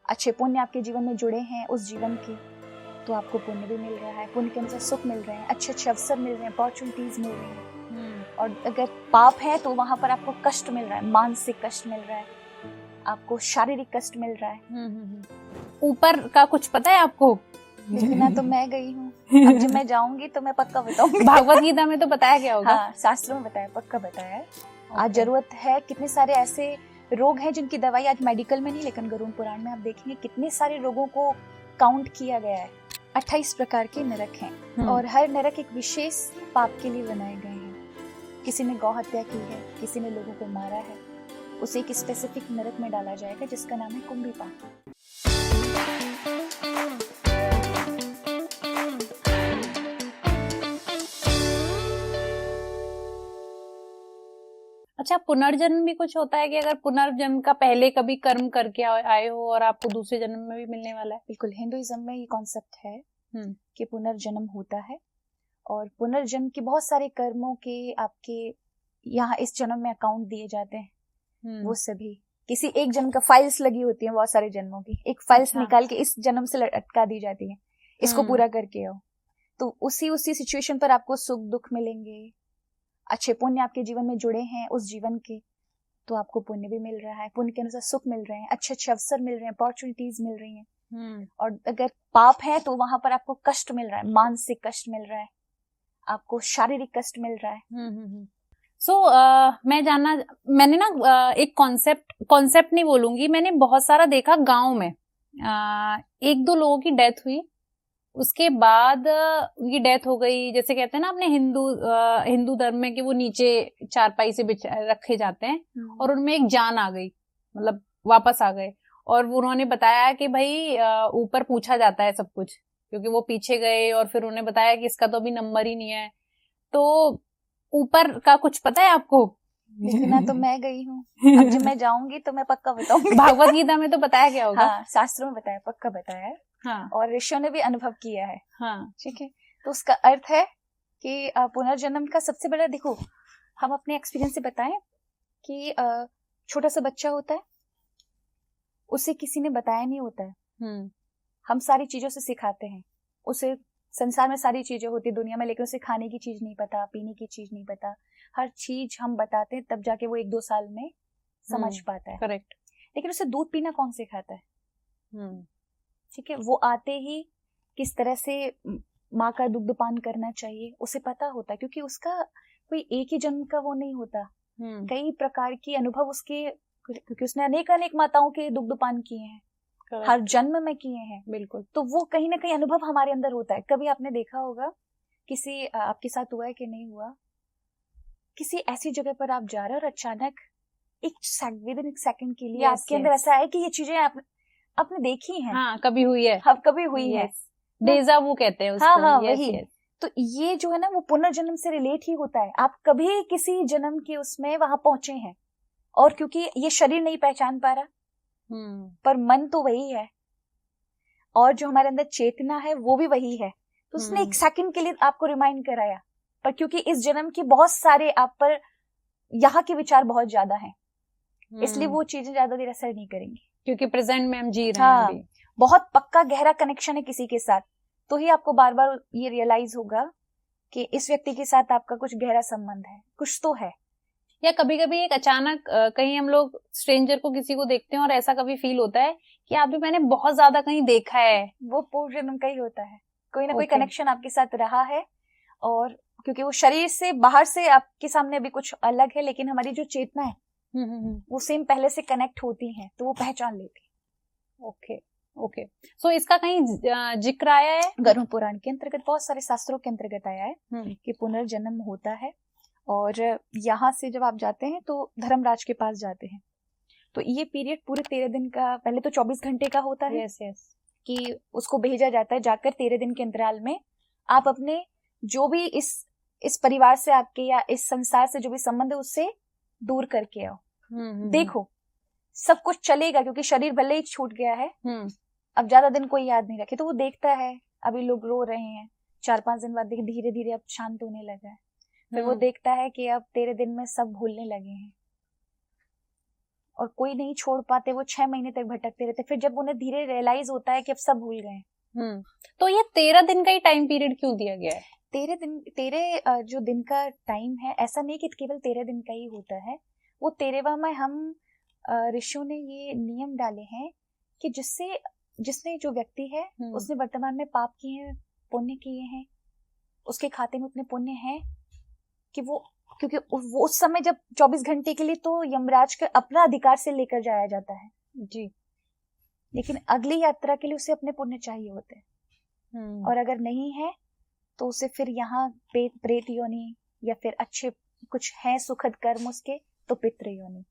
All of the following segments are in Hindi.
अच्छे पुण्य आपके जीवन में जुड़े हैं उस जीवन के, तो आपको पुण्य भी मिल रहा है, पुण्य के अनुसार सुख मिल रहे हैं, अच्छे अच्छे अवसर मिल रहे हैं, अपॉर्चुनिटीज मिल रही हैं। और अगर पाप है तो वहां पर आपको कष्ट मिल रहा है, मानसिक कष्ट मिल रहा है, आपको शारीरिक कष्ट मिल रहा है। ऊपर का कुछ पता है आपको? इतना तो मैं गई हूँ, अब जब मैं जाऊंगी तो मैं पक्का बताऊंगी। भागवत गीता में तो बताया क्या होगा? हाँ, शास्त्रों में बताया, पक्का बताया है। आज जरूरत है, कितने सारे ऐसे रोग हैं जिनकी दवाई आज मेडिकल में नहीं, लेकिन गरुड़ पुराण में आप देखेंगे कितने सारे रोगों को काउंट किया गया है। 28 प्रकार के नरक हैं और हर नरक एक विशेष पाप के लिए बनाए गए हैं। किसी ने गौ हत्या की है, किसी ने लोगों को मारा है, उसे एक स्पेसिफिक नरक में डाला जाएगा जिसका नाम है कुंभी पाप। अच्छा, पुनर्जन्म भी कुछ होता है कि अगर पुनर्जन्म का पहले कभी कर्म करके आए हो और आपको दूसरे जन्म में भी मिलने वाला है? बिल्कुल, हिंदुइज्म में ये कॉन्सेप्ट है कि पुनर्जन्म होता है और पुनर्जन्म के बहुत सारे कर्मों के आपके यहाँ इस जन्म में अकाउंट दिए जाते हैं। वो सभी किसी एक जन्म का फाइल्स लगी होती है, बहुत सारे जन्मों की एक फाइल्स निकाल के इस जन्म से अटका दी जाती है, इसको पूरा करके आओ। तो उसी सिचुएशन पर आपको सुख दुख मिलेंगे, अच्छे पुण्य आपके जीवन में जुड़े हैं उस जीवन के, तो आपको पुण्य भी मिल रहा है, पुण्य के अनुसार सुख मिल रहे हैं, अच्छे अच्छे अवसर मिल रहे हैं, अपॉर्चुनिटीज मिल रही हैं। और अगर पाप है तो वहां पर आपको कष्ट मिल रहा है, मानसिक कष्ट मिल रहा है, आपको शारीरिक कष्ट मिल रहा है। मैंने ना एक कॉन्सेप्ट नहीं बोलूंगी, मैंने बहुत सारा देखा गांव में। एक दो लोगों की डेथ हुई, उसके बाद उनकी डेथ हो गई, जैसे कहते हैं ना अपने हिंदू धर्म में कि वो नीचे चारपाई से रखे जाते हैं और उनमें एक जान आ गई, मतलब वापस आ गए। और उन्होंने बताया कि भाई ऊपर पूछा जाता है सब कुछ, क्योंकि वो पीछे गए और फिर उन्होंने बताया कि इसका तो अभी नंबर ही नहीं है। तो ऊपर का कुछ पता है आपको? इतना तो मैं गई हूँ, अब जब मैं जाऊंगी तो मैं पक्का बताऊंगी। भागवत गीता में तो बताया क्या होगा? हाँ, शास्त्रों में बताया, पक्का बताया है। हाँ। और ऋषियों ने भी अनुभव किया है। हाँ, ठीक है। तो उसका अर्थ है कि पुनर्जन्म का सबसे बड़ा, देखो हम अपने एक्सपीरियंस से बताएं कि छोटा सा बच्चा होता है, उसे किसी ने बताया नहीं होता है। हम सारी चीजों से सिखाते हैं उसे, संसार में सारी चीजें होती दुनिया में, लेकिन उसे खाने की चीज नहीं पता, पीने की चीज नहीं पता, हर चीज हम बताते हैं तब जाके वो 1-2 साल में समझ पाता है। करेक्ट। लेकिन उसे दूध पीना कौन सिखाता है? ठीक है, वो आते ही किस तरह से माँ का दुग्धपान करना चाहिए उसे पता होता है, क्योंकि उसका कोई एक ही जन्म का वो नहीं होता, कई प्रकार की अनुभव उसके, क्योंकि उसने अनेक माताओं के दुग्धपान किए हैं, हर जन्म में किए हैं। बिल्कुल। तो वो कहीं ना कहीं अनुभव हमारे अंदर होता है। कभी आपने देखा होगा, किसी आपके साथ हुआ है कि नहीं हुआ, किसी ऐसी जगह पर आप जा रहे हो और अचानक एक सेकंड के लिए आपके अंदर ऐसा है कि ये चीजें आपने देखी हैं। हाँ, कभी हुई है। हाँ, कभी हुई है। डेजा वू कहते हैं उसको। हाँ, वही। तो ये जो है ना, वो पुनर्जन्म से रिलेट ही होता है। आप कभी किसी जन्म के उसमें वहां पहुंचे हैं, और क्योंकि ये शरीर नहीं पहचान पा रहा, पर मन तो वही है, और जो हमारे अंदर चेतना है वो भी वही है। तो उसने एक सेकंड के लिए आपको रिमाइंड कराया, पर क्योंकि इस जन्म की बहुत सारे आप पर यहाँ के विचार बहुत ज्यादा हैं, इसलिए वो चीजें ज्यादा देर असर नहीं करेंगी, क्योंकि प्रेजेंट में हम जी रहे हैं अभी। बहुत पक्का गहरा कनेक्शन है किसी के साथ, तो ही आपको बार बार ये रियलाइज होगा कि इस व्यक्ति के साथ आपका कुछ गहरा संबंध है, कुछ तो है। या कभी कभी एक अचानक कहीं हम लोग स्ट्रेंजर को किसी को देखते हैं और ऐसा कभी फील होता है कि आप भी मैंने बहुत ज्यादा कहीं देखा है, वो पूर्व जन्म का ही होता है। कोई ना कोई कनेक्शन आपके साथ रहा है, और क्योंकि वो शरीर से बाहर से आपके सामने अभी कुछ अलग है, लेकिन हमारी जो चेतना है वो सेम पहले से कनेक्ट होती है, तो वो पहचान लेती है। ओके। सो इसका कहीं जिक्र आया है गरुड़ पुराण के अंतर्गत, बहुत सारे शास्त्रों के अंतर्गत आया है कि पुनर्जन्म होता है। और यहाँ से जब आप जाते हैं तो धर्मराज के पास जाते हैं, तो ये पीरियड पूरे 13 दिन का, पहले तो 24 घंटे का होता है। यस। कि उसको भेजा जाता है, जाकर 13 दिन के अंतराल में आप अपने जो भी इस परिवार से आपके या इस संसार से जो भी संबंध है उससे दूर करके आओ। देखो सब कुछ चलेगा, क्योंकि शरीर भले ही छूट गया है, अब ज्यादा दिन कोई याद नहीं रखे, तो वो देखता है अभी लोग रो रहे हैं, 4-5 दिन बाद देखिए धीरे धीरे अब शांत होने लगा है, फिर वो देखता है कि अब 13 दिन में सब भूलने लगे हैं, और कोई नहीं छोड़ पाते, वो 6 महीने तक भटकते रहते, फिर जब उन्हें धीरे रियलाइज होता है कि अब सब भूल गए। तो ये 13 दिन का ही टाइम पीरियड क्यों दिया गया है? 13 जो दिन का टाइम है, ऐसा नहीं कि केवल 13 दिन का ही होता है, वो 13वां में हम ऋषियों ने ये नियम डाले हैं कि जिसने जो व्यक्ति है उसने वर्तमान में पाप किए हैं, पुण्य किए हैं, उसके खाते में उतने पुण्य हैं कि वो, क्योंकि वो उस समय जब 24 घंटे के लिए तो यमराज के अपना अधिकार से लेकर जाया जाता है जी, लेकिन अगली यात्रा के लिए उसे अपने पुण्य चाहिए होते हैं। और अगर नहीं है तो उसे फिर यहाँ प्रेत योनि या फिर अच्छे कुछ है सुखद कर्म उसके तो पितृ योनि,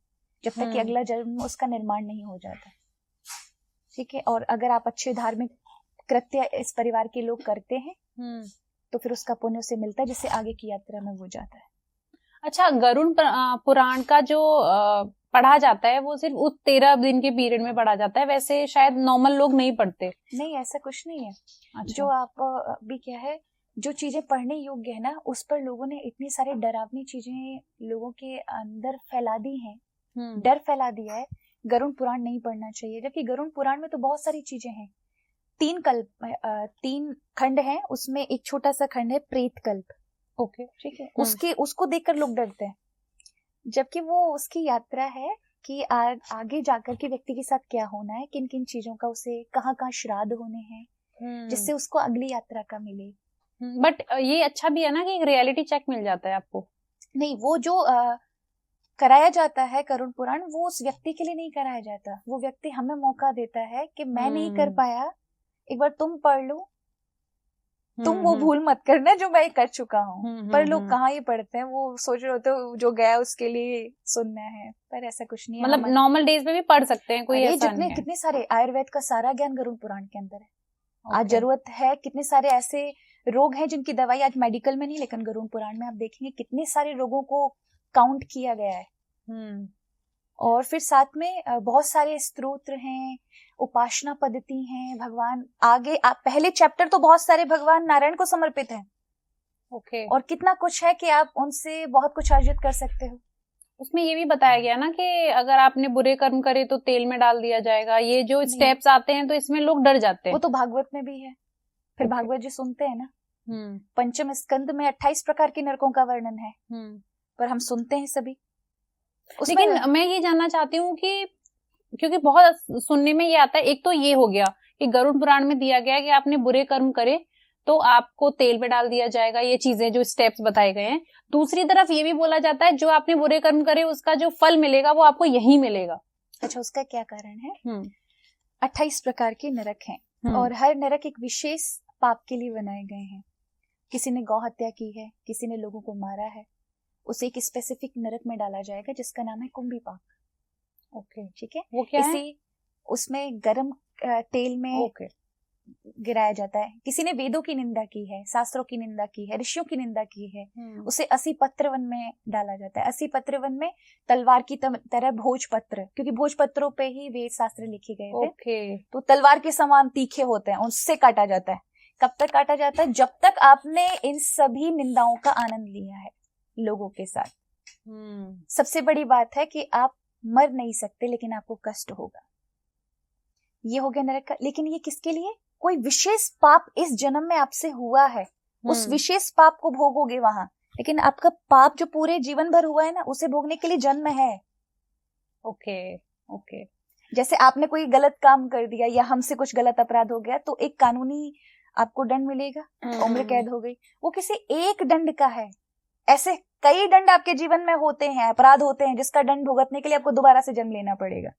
जब तक कि अगला जन्म उसका निर्माण नहीं हो जाता। ठीक है, और अगर आप अच्छे धार्मिक कृत्य इस परिवार के लोग करते हैं तो फिर उसका पुण्य उसे मिलता है, जिससे आगे की यात्रा में वो जाता है। अच्छा, गरुड़ पुराण का जो पढ़ा जाता है वो सिर्फ उस 13 दिन के पीरियड में पढ़ा जाता है, वैसे शायद नॉर्मल लोग नहीं पढ़ते? नहीं, ऐसा कुछ नहीं है। अच्छा। जो आप अभी क्या है, जो चीजें पढ़ने योग्य है ना, उस पर लोगों ने इतनी सारी डरावनी चीजें लोगों के अंदर फैला दी हैं, डर फैला दिया है। गरुड़ पुराण नहीं पढ़ना चाहिए, जबकि गरुड़ पुराण में तो बहुत सारी चीजें हैं। 3 खंड हैं, उसमें एक छोटा सा खंड है प्रेत कल्प। ओके, ठीक है, उसको देखकर लोग डरते हैं, जबकि वो उसकी यात्रा है कि आगे जाकर के व्यक्ति के साथ क्या होना है, किन किन चीजों का उसे कहाँ श्राद्ध होने हैं, जिससे उसको अगली यात्रा का मिले। बट ये अच्छा भी है ना कि एक रियलिटी चेक मिल जाता है आपको। नहीं, वो जो कराया जाता है गरुड़ पुराण, वो उस व्यक्ति के लिए नहीं कराया जाता, वो व्यक्ति हमें मौका देता है कि मैं नहीं कर पाया, एक बार तुम पढ़ लो, तुम वो भूल मत करना जो मैं कर चुका हूँ। पर लोग कहाँ ही पढ़ते हैं, वो सोच रहे होते जो गया उसके लिए सुनना है, पर ऐसा कुछ नहीं है। मतलब नॉर्मल डेज में भी पढ़ सकते हैं, कोई ऐसा नहीं है। कितने सारे आयुर्वेद का सारा ज्ञान गरुड़ पुराण के अंदर है। आज जरूरत है, कितने सारे ऐसे रोग हैं जिनकी दवाई आज मेडिकल में नहीं, लेकिन गरुड़ पुराण में आप देखेंगे कितने सारे रोगों को काउंट किया गया है। और फिर साथ में बहुत सारे स्तोत्र हैं, उपासना पद्धति हैं, भगवान आगे पहले चैप्टर तो बहुत सारे भगवान नारायण को समर्पित हैं। ओके। और कितना कुछ है कि आप उनसे बहुत कुछ अर्जित कर सकते हो। उसमें ये भी बताया गया ना कि अगर आपने बुरे कर्म करे तो तेल में डाल दिया जाएगा, ये जो स्टेप्स आते हैं तो इसमें लोग डर जाते हैं। वो तो भागवत में भी है, फिर भागवत जी सुनते हैं ना, पंचम स्कंद में 28 प्रकार के नरकों का वर्णन है, पर हम सुनते हैं सभी। लेकिन मैं ये जानना चाहती हूँ कि क्योंकि बहुत सुनने में ये आता है, एक तो ये हो गया कि गरुड़ पुराण में दिया गया कि आपने बुरे कर्म करे तो आपको तेल में डाल दिया जाएगा, ये चीजें जो स्टेप्स बताए गए हैं। दूसरी तरफ ये भी बोला जाता है जो आपने बुरे कर्म करे उसका जो फल मिलेगा वो आपको यही मिलेगा। अच्छा, उसका क्या कारण है? 28 प्रकार के नरक हैं और हर नरक एक विशेष पाप के लिए बनाए गए हैं। किसी ने गौ हत्या की है, किसी ने लोगों को मारा है, उसे एक स्पेसिफिक नरक में डाला जाएगा जिसका नाम है कुंभी पाक। ओके, ठीक है। वो क्या है? उसमें गरम तेल में गिराया जाता है। किसी ने वेदों की निंदा की है, शास्त्रों की निंदा की है, ऋषियों की निंदा की है, उसे 80 पत्र वन में डाला जाता है। 80 पत्र वन में तलवार की तरह भोजपत्र, क्योंकि भोजपत्रों पे ही वेद शास्त्र लिखे गए थे, तो तलवार के समान तीखे होते हैं, उससे काटा जाता है। कब तक काटा जाता है? जब तक आपने इन सभी निंदाओं का आनंद लिया है लोगों के साथ। सबसे बड़ी बात है कि आप मर नहीं सकते, लेकिन आपको कष्ट होगा। ये हो गया नरक का। लेकिन ये किसके लिए? कोई विशेष पाप इस जन्म में आपसे हुआ है, उस विशेष पाप को भोगोगे वहां। लेकिन आपका पाप जो पूरे जीवन भर हुआ है ना, उसे भोगने के लिए जन्म है। ओके। जैसे आपने कोई गलत काम कर दिया या हमसे कुछ गलत अपराध हो गया तो एक कानूनी आपको दंड मिलेगा, उम्र कैद हो गई, वो किसी एक दंड का है। ऐसे कई दंड आपके जीवन में होते हैं, अपराध होते हैं जिसका दंड भुगतने के लिए आपको दोबारा से जन्म लेना पड़ेगा।